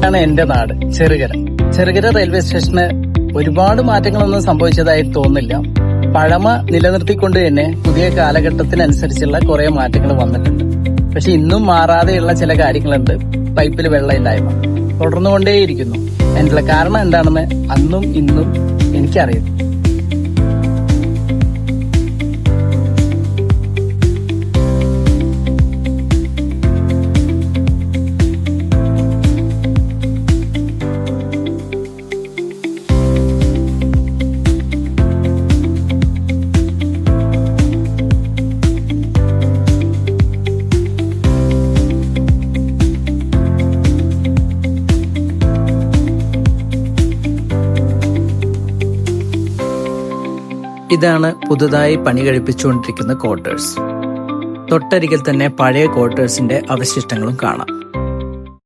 ഇതാണ് എന്റെ നാട് ചെറുകര. ചെറുകര റെയിൽവേ സ്റ്റേഷന് ഒരുപാട് മാറ്റങ്ങളൊന്നും സംഭവിച്ചതായി തോന്നില്ല. പഴമ നിലനിർത്തിക്കൊണ്ട് തന്നെ പുതിയ കാലഘട്ടത്തിനനുസരിച്ചുള്ള കുറെ മാറ്റങ്ങൾ വന്നിട്ടുണ്ട്. പക്ഷെ ഇന്നും മാറാതെയുള്ള ചില കാര്യങ്ങളുണ്ട്. പൈപ്പിൽ വെള്ളമില്ലായ്മ തുടർന്നുകൊണ്ടേയിരിക്കുന്നു. അതിനുള്ള കാരണം എന്താണെന്ന് അന്നും ഇന്നും എനിക്കറിയാം. ഇതാണ് പുതുതായി പണി കഴിപ്പിച്ചുകൊണ്ടിരിക്കുന്ന ക്വാർട്ടേഴ്സ്. തൊട്ടരികിൽ തന്നെ പഴയ ക്വാർട്ടേഴ്സിന്റെ അവശിഷ്ടങ്ങളും കാണാം.